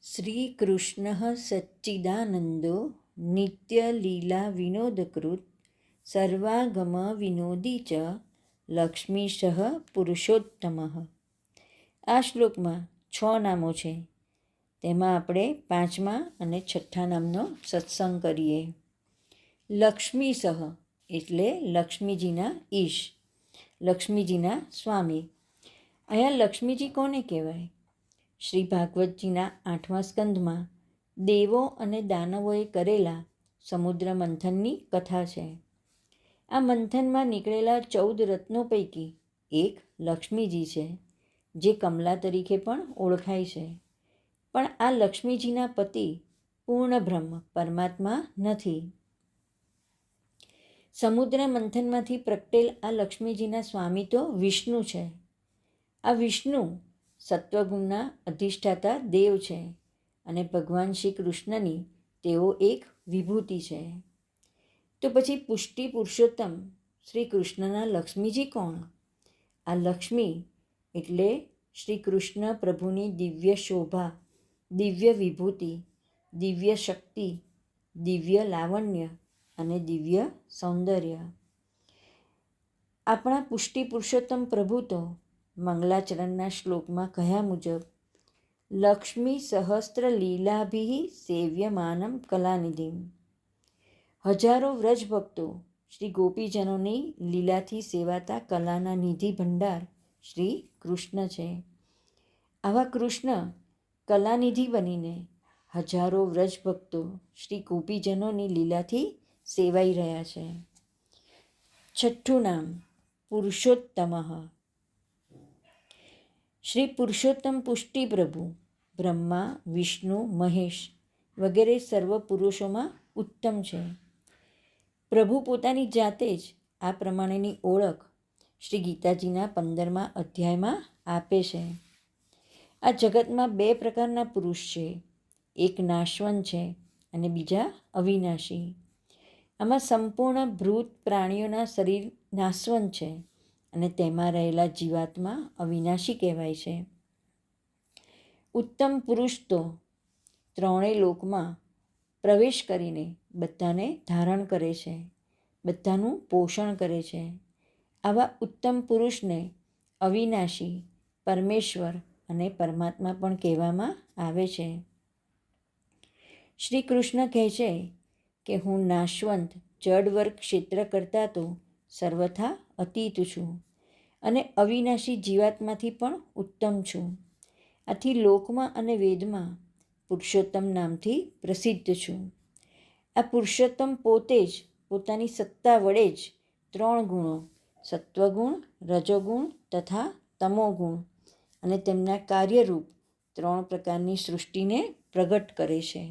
શ્રીકૃષ્ણ સચ્ચિદાનંદો નિત્યલીલા વિનોદકૃત સર્વાગમ વિનોદી ચ લક્ષ્મીશ પુરુષોત્તમ. આ શ્લોકમાં 6 નામો છે. તેમાં આપણે 5મા અને 6ઠ્ઠા નામનો સત્સંગ કરીએ. લક્ષ્મીસહ એટલે લક્ષ્મીજીના ઈશ, લક્ષ્મીજીના સ્વામી. અહીંયા લક્ષ્મીજી કોને કહેવાય? શ્રી ભાગવતજીના 8મા સ્કંધમાં દેવો અને દાનવોએ કરેલા સમુદ્ર મંથનની કથા છે. આ મંથનમાં નીકળેલા 14 રત્નો પૈકી એક લક્ષ્મીજી છે, જે કમલા તરીકે પણ ઓળખાય છે. પણ આ લક્ષ્મીજીના પતિ પૂર્ણ બ્રહ્મ પરમાત્મા નથી. સમુદ્ર મંથનમાંથી પ્રગટેલ આ લક્ષ્મીજીના સ્વામી તો વિષ્ણુ છે. આ વિષ્ણુ સત્વગુણના અધિષ્ઠાતા દેવ છે અને ભગવાન શ્રી કૃષ્ણની તેઓ એક વિભૂતિ છે. તો પછી પુષ્ટિ પુરુષોત્તમ શ્રી કૃષ્ણના લક્ષ્મીજી કોણ? આ લક્ષ્મી એટલે શ્રી કૃષ્ણ પ્રભુની દિવ્ય શોભા, દિવ્ય વિભૂતિ, દિવ્ય શક્તિ, દિવ્ય લાવણ્ય અને દિવ્ય સૌંદર્ય. આપણા પુષ્ટિ પુરુષોત્તમ પ્રભુ તો મંગલાચરણના શ્લોકમાં કહ્યા મુજબ લક્ષ્મી સહસ્ત્ર લીલાભિ સેવ્યમાનમ કલાનિધિમ. હજારો વ્રજભક્તો શ્રી ગોપીજનોની લીલાથી સેવાતા કલાના નિધિ ભંડાર શ્રી કૃષ્ણ છે. આવા કૃષ્ણ કલાનિધિ બનીને હજારો વ્રજભક્તો શ્રી ગોપીજનોની લીલાથી સેવાઈ રહ્યા છે. 6ઠ્ઠું નામ પુરુષોત્તમ. શ્રી પુરુષોત્તમ પુષ્ટિ પ્રભુ બ્રહ્મા, વિષ્ણુ, મહેશ વગેરે સર્વ પુરુષોમાં ઉત્તમ છે. પ્રભુ પોતાની જાતે જ આ પ્રમાણેની ઓળખ શ્રી ગીતાજીના 15મા અધ્યાયમાં આપે છે. આ જગતમાં 2 પ્રકારના પુરુષ છે. એક નાશવંત છે અને બીજા અવિનાશી. આમાં સંપૂર્ણ ભૃત પ્રાણીઓના શરીર નાશવંત છે અને તેમાં રહેલા જીવાત્મા અવિનાશી કહેવાય છે. ઉત્તમ પુરુષ તો 3 લોકમાં પ્રવેશ કરીને બધાને ધારણ કરે છે, બધાનું પોષણ કરે છે. આવા ઉત્તમ પુરુષને અવિનાશી, પરમેશ્વર અને પરમાત્મા પણ કહેવામાં આવે છે. શ્રી કૃષ્ણ કહે છે કે હું નાશવંત જડવર્ગ ક્ષેત્ર કરતાં તો સર્વથા અતીત છું અને અવિનાશી જીવાત્માથી પણ ઉત્તમ છું. આથી લોકમાં અને વેદમાં પુરુષોત્તમ નામથી પ્રસિદ્ધ છું. આ પુરુષોત્તમ પોતે જ પોતાની સત્તા વડે જ 3 ગુણો સત્વગુણ, રજોગુણ તથા તમોગુણ અને તેમના કાર્યરૂપ 3 પ્રકારની સૃષ્ટિને પ્રગટ કરે છે.